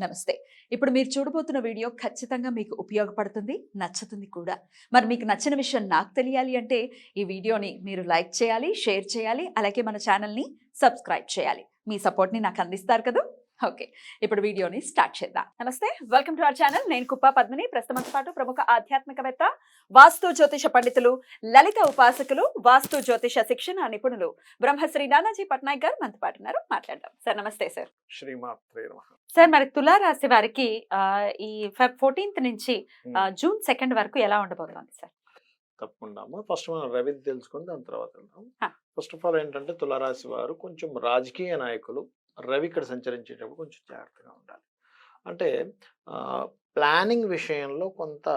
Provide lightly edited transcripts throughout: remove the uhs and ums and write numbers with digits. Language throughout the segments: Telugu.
నమస్తే. ఇప్పుడు మీరు చూడబోతున్న వీడియో ఖచ్చితంగా మీకు ఉపయోగపడుతుంది, నచ్చుతుంది కూడా. మరి మీకు నచ్చిన విషయం నాకు తెలియాలి అంటే ఈ వీడియోని మీరు లైక్ చేయాలి, షేర్ చేయాలి, అలాగే మన ఛానల్‌ని సబ్స్క్రైబ్ చేయాలి. మీ సపోర్ట్‌ని నాకు అందిస్తారు కదూ! ఓకే. ఇప్పుడు వీడియోని స్టార్ట్ చేద్దాం. నమస్తే. Welcome to our channel. నేను కుప్ప పద్మిని. ప్రస్తుతంతో పాటు ప్రముఖ ఆధ్యాత్మికవేత్త, వాస్తు జ్యోతిష పండితులు, లలిత ఉపాసకులు, వాస్తు జ్యోతిష శిక్షణ నిపుణులు బ్రహ్మశ్రీ నానాజీ పట్నాయక్ గారు మనతో పాటు ఉన్నారు. మాట్లాడదాం. సార్ నమస్తే సార్. శ్రీమాత్రే నమః. సార్ మరి తులారాశి వారికి ఈ ఫెబ్ 14th నుంచి జూన్ 2 వరకు ఎలా ఉండబోతోంది సార్? తప్పకుండా అమ్మా. ఫస్ట్ మనం రవిది తెలుసుకొని దాని తర్వాత వెళ్దాం. హా. ఫస్ట్ ఆఫ్ ఆల్ ఏంటంటే తులారాశి వారు కొంచెం రాజకీయ నాయకులు రవి ఇక్కడ సంచరించేటప్పుడు కొంచెం జాగ్రత్తగా ఉండాలి. అంటే ప్లానింగ్ విషయంలో కొంత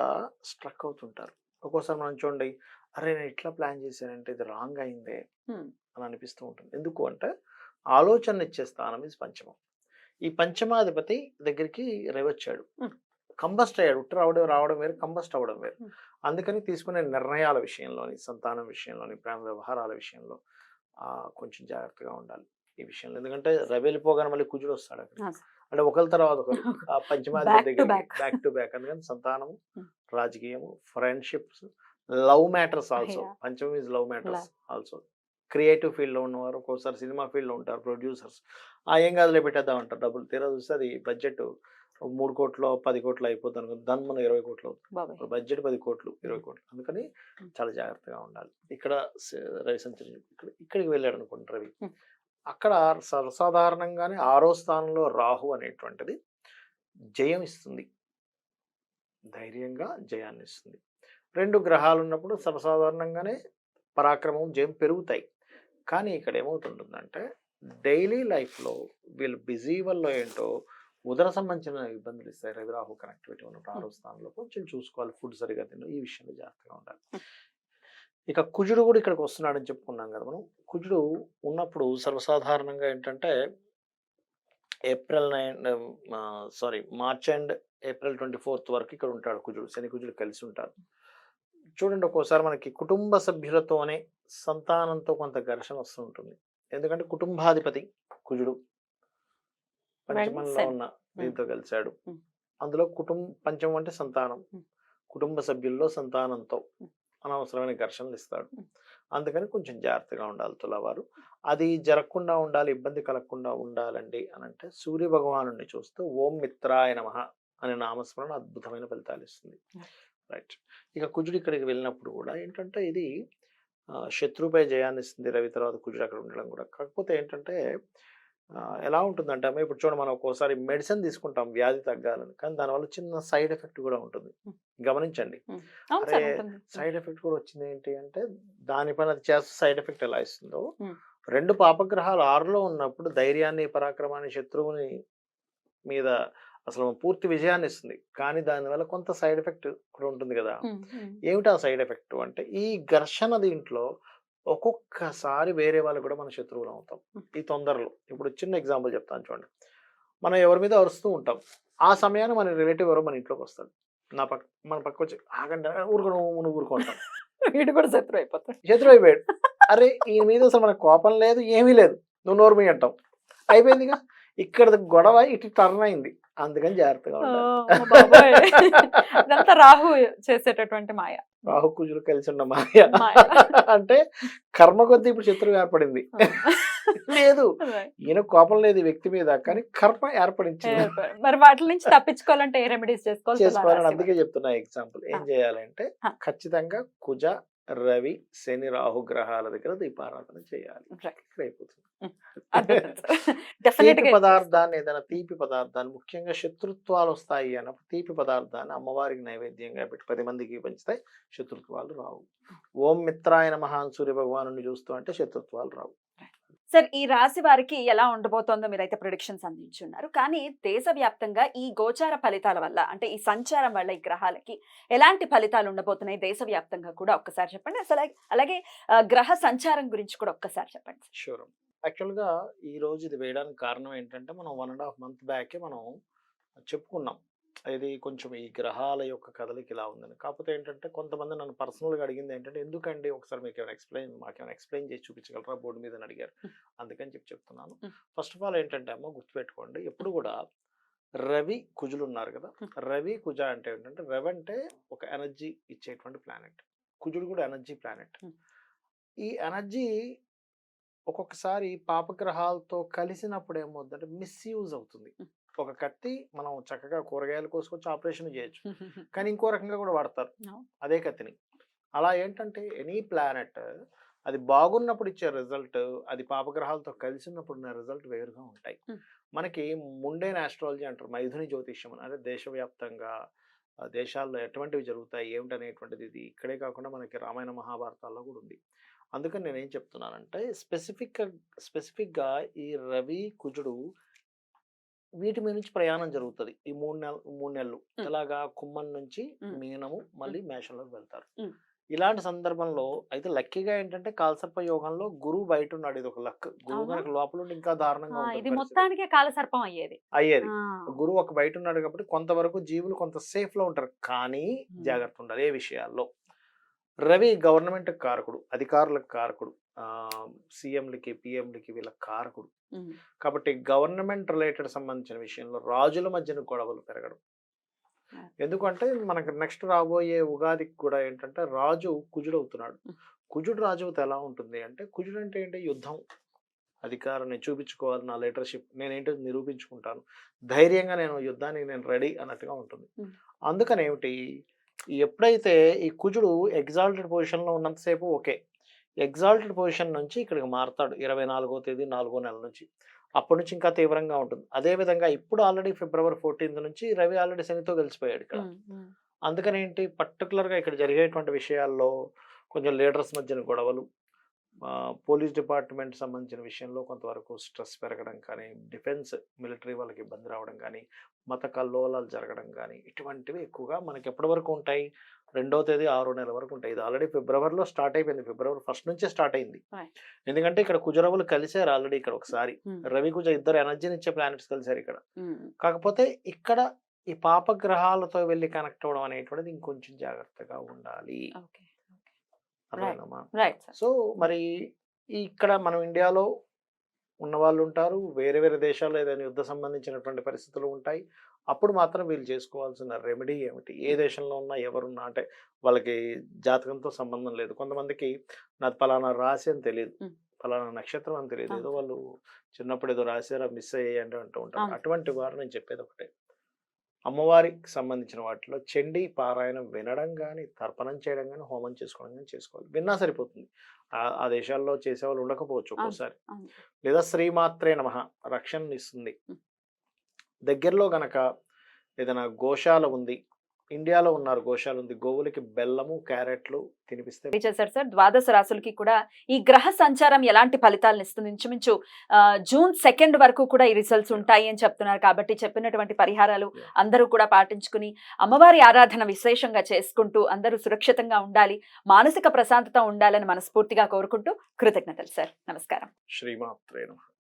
స్ట్రక్ అవుతుంటారు. ఒక్కోసారి మనం చూడండి, అరే నేను ఇట్లా ప్లాన్ చేశానంటే ఇది రాంగ్ అయిందే అని అనిపిస్తూ ఉంటుంది. ఎందుకు అంటే ఆలోచన ఇచ్చే స్థానం ఇది పంచమం. ఈ పంచమాధిపతి దగ్గరికి రవి వచ్చాడు, కంబస్ట్ అయ్యాడు. ఉట్టు రావడం వేరు, కంబస్ట్ అవ్వడం వేరు. అందుకని తీసుకునే నిర్ణయాల విషయంలోని, సంతానం విషయంలోని, ప్రేమ వ్యవహారాల విషయంలో కొంచెం జాగ్రత్తగా ఉండాలి ఈ విషయంలో. ఎందుకంటే రవి వెళ్ళిపోగానే మళ్ళీ కుజుడు వస్తాడు అక్కడ. అంటే ఒకరి తర్వాత ఒకరు ఆ పంచమాధిపతి దగ్గర బ్యాక్ టు బ్యాక్. అందుకని సంతానము, రాజకీయము, ఫ్రెండ్షిప్స్, లవ్ మ్యాటర్స్ ఆల్సో. పంచమం is love matters also. Creative ఫీల్డ్లో ఉన్నవారు, ఒక్కోసారి సినిమా ఫీల్డ్లో ఉంటారు, ప్రొడ్యూసర్స్. ఏం కాదులే పెట్టేద్దాం అంటారు. డబ్బులు తీరా చూస్తే అది బడ్జెట్ 3 కోట్లు 10 కోట్లు అయిపోతుంది అనుకో, దాని మన 20 కోట్లు అవుతుంది. బడ్జెట్ 10 కోట్లు 20 కోట్లు. అందుకని చాలా జాగ్రత్తగా ఉండాలి. ఇక్కడ రవి సంచరి ఇక్కడికి వెళ్ళాడు అనుకోండి రవి, అక్కడ సర్వసాధారణంగానే 6వ స్థానంలో రాహు అనేటువంటిది జయం ఇస్తుంది, ధైర్యంగా జయాన్ని ఇస్తుంది. 2 గ్రహాలు ఉన్నప్పుడు సర్వసాధారణంగానే పరాక్రమం, జయం పెరుగుతాయి. కానీ ఇక్కడ ఏమవుతుంటుందంటే డైలీ లైఫ్లో వీళ్ళు బిజీ వల్ల ఏంటో ఉదర సంబంధించిన ఇబ్బందులు ఇస్తాయి. రవి రాహు కనెక్టివిటీ ఉన్నప్పుడు 6వ స్థానంలో కొంచెం చూసుకోవాలి. ఫుడ్ సరిగా తినడం, ఈ విషయంలో జాగ్రత్తగా ఉండాలి. ఇక కుజుడు కూడా ఇక్కడికి వస్తున్నాడని చెప్పుకున్నాం కదా మనం. కుజుడు ఉన్నప్పుడు సర్వసాధారణంగా ఏంటంటే మార్చ్ అండ్ ఏప్రిల్ 24th వరకు ఇక్కడ ఉంటాడు కుజుడు. శని కుజుడు కలిసి ఉంటారు. చూడండి, ఒక్కోసారి మనకి కుటుంబ సభ్యులతోనే సంతానంతో కొంత ఘర్షణ వస్తూ ఉంటుంది. ఎందుకంటే కుటుంబాధిపతి కుజుడు పంచమంలో ఉన్న దీంతో కలిశాడు. అందులో పంచమం అంటే సంతానం, కుటుంబ సభ్యుల్లో సంతానంతో అనవసరమైన ఘర్షణలు ఇస్తాడు. అందుకని కొంచెం జాగ్రత్తగా ఉండాలి తులవారు. అది జరగకుండా ఉండాలి, ఇబ్బంది కలగకుండా ఉండాలండి అని అంటే సూర్య భగవాను చూస్తూ ఓం మిత్రాయ నమః అనే నామస్మరణ అద్భుతమైన ఫలితాలు ఇస్తుంది. రైట్. ఇక కుజుడు ఇక్కడికి వెళ్ళినప్పుడు కూడా ఏంటంటే ఇది శత్రువుపై జయాన్ని ఇస్తుంది. రవి తర్వాత కుజుడు అక్కడ ఉండడం కూడా. కాకపోతే ఏంటంటే ఎలా ఉంటుందంటే అమ్మ, ఇప్పుడు చూడండి, మనం ఒక్కోసారి మెడిసిన్ తీసుకుంటాం వ్యాధి తగ్గాలని, కానీ దానివల్ల చిన్న సైడ్ ఎఫెక్ట్ కూడా ఉంటుంది. గమనించండి. అరే సైడ్ ఎఫెక్ట్ కూడా వచ్చింది ఏంటి అంటే దానిపైన అది చేస్తే సైడ్ ఎఫెక్ట్ ఎలా ఇస్తుందో, 2 పాపగ్రహాలు 6లో ఉన్నప్పుడు ధైర్యాన్ని, పరాక్రమాన్ని, శత్రువుని మీద అసలు పూర్తి విజయాన్ని ఇస్తుంది. కానీ దానివల్ల కొంత సైడ్ ఎఫెక్ట్ కూడా ఉంటుంది కదా. ఏమిటి ఆ సైడ్ ఎఫెక్ట్ అంటే ఈ ఘర్షణ దీంట్లో ఒక్కొక్కసారి వేరే వాళ్ళు కూడా మన శత్రువులు అవుతాం ఈ తొందరలో. ఇప్పుడు చిన్న ఎగ్జాంపుల్ చెప్తాను చూడండి. మనం ఎవరి మీద అరుస్తూ ఉంటాం, ఆ సమయాన్ని మన రిలేటివ్ ఎవరో మన ఇంట్లోకి వస్తాడు. మన పక్క వచ్చి ఆగండి నువ్వు ఊరుకుంటాం, వీడు కూడా శత్రు అయిపోతాడు. శత్రు అయిపోయాడు. అరే ఈయన మీద అసలు మనకు కోపం లేదు, ఏమీ లేదు, నువ్వు నోరు మీ అంటాం, అయిపోయిందిగా. ఇక్కడ గొడవ ఇటు టర్న్ అయింది. అందుకని జాగ్రత్తగా ఉండాలి. రాహు చేసేటటువంటి మాయ, రాహు కుజులు కలిసి ఉన్న మాయ. అంటే కర్మ కొద్దీ ఇప్పుడు శత్రువు ఏర్పడింది. లేదు, ఈయన కోపం లేదు ఈ వ్యక్తి మీద, కానీ కర్మ ఏర్పడించింది. మరి వాటి నుంచి తప్పించుకోవాలంటే ఏ రెమెడీస్ చేసుకోవాలని అందుకే చెప్తున్నా ఎగ్జాంపుల్. ఏం చేయాలంటే ఖచ్చితంగా కుజ, రవి, శని, రాహు గ్రహాల దగ్గర దీపారాధన చేయాలి. అయిపోతుంది. తీపి పదార్థాన్ని, ఏదైనా తీపి పదార్థాన్ని, ముఖ్యంగా శత్రుత్వాలు వస్తాయి అన్నప్పుడు తీపి పదార్థాన్ని అమ్మవారికి నైవేద్యంగా పెట్టి 10 మందికి పంచుతాయి, శత్రుత్వాలు రావు. ఓం మిత్రాయ నమః సూర్య భగవాను చూస్తూ అంటే శత్రుత్వాలు రావు. సార్, ఈ రాశి వారికి ఎలా ఉండబోతోందో మీరైతే ప్రిడిక్షన్స్ అందించున్నారు. కానీ దేశవ్యాప్తంగా ఈ గోచార ఫలితాల వల్ల, అంటే ఈ సంచారం వల్ల ఈ గ్రహాలకి ఎలాంటి ఫలితాలు ఉండబోతున్నాయి దేశవ్యాప్తంగా కూడా ఒక్కసారి చెప్పండి. అసలు అలాగే గ్రహ సంచారం గురించి కూడా ఒక్కసారి చెప్పండి. షూర్. యాక్చువల్గా ఈ రోజు ఇది వేయడానికి కారణం ఏంటంటే మనం 1.5 month బ్యాకే మనం చెప్పుకున్నాం ఇది కొంచెం ఈ గ్రహాల యొక్క కదలిక ఇలా ఉందని. కాకపోతే ఏంటంటే కొంతమంది నన్ను పర్సనల్గా అడిగింది ఏంటంటే, ఎందుకండి ఒకసారి మాకేమైనా ఎక్స్ప్లెయిన్ చేసి చూపించగలరా బోర్డు మీద అడిగారు. అందుకని చెప్తున్నాను. ఫస్ట్ ఆఫ్ ఆల్ ఏంటంటే అమ్మ, గుర్తుపెట్టుకోండి, ఎప్పుడు కూడా రవి కుజులు ఉన్నారు కదా, Hmm. రవి కుజ అంటే ఏంటంటే రవి అంటే ఒక ఎనర్జీ ఇచ్చేటువంటి ప్లానెట్, కుజుడు కూడా ఎనర్జీ ప్లానెట్. Hmm. ఈ ఎనర్జీ ఒక్కొక్కసారి పాపగ్రహాలతో కలిసినప్పుడు ఏమవుతుందంటే మిస్యూజ్ అవుతుంది. Hmm. ఒక కత్తి మనం చక్కగా కూరగాయలు కోసుకొచ్చి ఆపరేషన్ చేయొచ్చు, కానీ ఇంకో రకంగా కూడా వాడతారు No. అదే కత్తిని. అలా ఏంటంటే ఎనీ ప్లానెట్ అది బాగున్నప్పుడు ఇచ్చే రిజల్ట్, అది పాపగ్రహాలతో కలిసి ఉన్నప్పుడు ఉన్న రిజల్ట్ వేరుగా ఉంటాయి. Hmm. మనకి ముండేన్ ఆస్ట్రాలజీ అంటారు, మైథుని జ్యోతిష్యం అని. అంటే దేశవ్యాప్తంగా దేశాల్లో ఎటువంటివి జరుగుతాయి ఏమిటనేటువంటిది ఇది ఇక్కడే కాకుండా మనకి రామాయణ మహాభారతాల్లో కూడా ఉంది. అందుకని నేనేం చెప్తున్నానంటే స్పెసిఫిక్గా ఈ రవి కుజుడు వీటి మీద నుంచి ప్రయాణం జరుగుతుంది ఈ 3 నెలలు. Hmm. ఇలాగా కుంభం నుంచి Hmm. మీనము మళ్ళీ మేషంలోకి వెళ్తారు. Hmm. ఇలాంటి సందర్భంలో అయితే లక్కీగా ఏంటంటే కాలసర్ప యోగంలో గురువు బయట ఉన్నాడు, ఇది ఒక లక్. గురువు అవునా? కనుక లోపల ఉండి ఇంకా దారుణంగా ఇది ఉంటుంది పరిస్థితి. మొత్తానికే కాలసర్పం అయ్యేది. అయ్యేది. ఆ. గురువు ఒక బయట ఉన్నాడు కాబట్టి కొంతవరకు జీవులు కొంత సేఫ్ లో ఉంటారు, కానీ Hmm. జాగ్రత్త ఉండాలి ఏ విషయాల్లో. రవి గవర్నమెంట్ కారకుడు, అధికారులకు కారకుడు, సీఎంలకి పిఎంలకి వీళ్ళ కారకుడు. Hmm. కాబట్టి గవర్నమెంట్ రిలేటెడ్ సంబంధించిన విషయంలో రాజుల మధ్యన గొడవలు పెరగడం. Yeah. ఎందుకంటే మనకు నెక్స్ట్ రాబోయే ఉగాదికి కూడా ఏంటంటే రాజు కుజుడు అవుతున్నాడు. Hmm. కుజుడు రాజుతో ఎలా ఉంటుంది అంటే, కుజుడు అంటే ఏంటి, యుద్ధం, అధికారాన్ని చూపించుకోవాలి, నా లీడర్షిప్ నేనేంటో నిరూపించుకుంటాను, ధైర్యంగా నేను యుద్ధానికి నేను రెడీ అన్నట్టుగా ఉంటుంది. Hmm. అందుకని ఏమిటి, ఎప్పుడైతే ఈ కుజుడు ఎగ్జాల్టెడ్ పొజిషన్లో ఉన్నంతసేపు ఓకే, ఎగ్జాల్టెడ్ పొజిషన్ నుంచి ఇక్కడికి మారుతాడు 24వ తేదీ 4వ నెల నుంచి, అప్పటి నుంచి ఇంకా తీవ్రంగా ఉంటుంది. అదేవిధంగా ఇప్పుడు ఆల్రెడీ ఫిబ్రవరి 14th నుంచి రవి ఆల్రెడీ శనితో కలిసిపోయాడు ఇక్కడ. Hmm. Hmm. అందుకని ఏంటి, పర్టికులర్గా ఇక్కడ జరిగేటువంటి విషయాల్లో కొంచెం లీడర్స్ మధ్యన గొడవలు, పోలీస్ డిపార్ట్మెంట్ సంబంధించిన విషయంలో కొంతవరకు స్ట్రెస్ పెరగడం కానీ, డిఫెన్స్ మిలిటరీ వాళ్ళకి ఇబ్బంది రావడం కానీ, మత కల్లోలాలు జరగడం కానీ, ఇటువంటివి ఎక్కువగా మనకి ఎప్పటి వరకు ఉంటాయి, 2వ తేదీ 6వ నెల వరకు ఉంటాయి. ఇది ఆల్రెడీ ఫిబ్రవరిలో స్టార్ట్ అయిపోయింది, ఫిబ్రవరి 1st నుంచే స్టార్ట్ అయింది. Right. ఎందుకంటే ఇక్కడ కుజరవులు కలిశారు ఆల్రెడీ ఇక్కడ ఒకసారి, Hmm. రవి కుజ ఇద్దరు ఎనర్జీని ఇచ్చే ప్లానెట్స్ కలిశారు ఇక్కడ. Hmm. కాకపోతే ఇక్కడ ఈ పాపగ్రహాలతో వెళ్ళి కనెక్ట్ అవ్వడం అనేటువంటిది ఇంకొంచెం జాగ్రత్తగా ఉండాలి. Okay. అర్థమైందమ్మా? Right, sir. సో మరి ఇక్కడ మనం ఇండియాలో ఉన్న వాళ్ళు ఉంటారు, వేరే వేరే దేశాల్లో ఏదైనా యుద్ధ సంబంధించినటువంటి పరిస్థితులు ఉంటాయి. అప్పుడు మాత్రం వీళ్ళు చేసుకోవాల్సిన రెమెడీ ఏమిటి, ఏ దేశంలో ఉన్నా ఎవరున్నా, అంటే వాళ్ళకి జాతకంతో సంబంధం లేదు. కొంతమందికి నాది పలానా రాశి అని తెలియదు, Hmm. పలానా నక్షత్రం అని తెలియదు, ఏదో అవును. వాళ్ళు చిన్నప్పుడు ఏదో రాశారా మిస్ అయ్యాయంటే అంటూ ఉంటారు. అవును. అటువంటి వారు నేను చెప్పేది ఒకటే, అమ్మవారికి సంబంధించిన వాటిలో చండీ పారాయణం వినడం కానీ, తర్పణం చేయడం కానీ, హోమం చేసుకోవడం కానీ చేసుకోవాలి. విన్నా సరిపోతుంది. ఆ దేశాల్లో చేసేవాళ్ళు ఉండకపోవచ్చు ఒక్కోసారి. అవును. లేదా శ్రీమాత్రే నమః రక్షణ ఇస్తుంది. Hmm. దగ్గరలో గనక ఏదైనా గోశాల ఉంది, ఇండియాలో ఉన్నారు గోశాల ఉంది, గోవులకి బెల్లము క్యారెట్లు తినిపిస్తే చేశారు సార్. ద్వాదశ రాశులకి కూడా ఈ గ్రహ సంచారం ఎలాంటి ఫలితాలను ఇస్తుంది? ఇంచుమించు జూన్ 2 వరకు కూడా ఈ రిజల్ట్స్ ఉంటాయి అని చెప్తున్నారు. కాబట్టి చెప్పినటువంటి పరిహారాలు అందరూ కూడా పాటించుకుని అమ్మవారి ఆరాధన విశేషంగా చేసుకుంటూ అందరూ సురక్షితంగా ఉండాలి, మానసిక ప్రశాంతత ఉండాలని మనస్ఫూర్తిగా కోరుకుంటూ కృతజ్ఞతలు సార్. నమస్కారం. శ్రీమాత్రే నమః.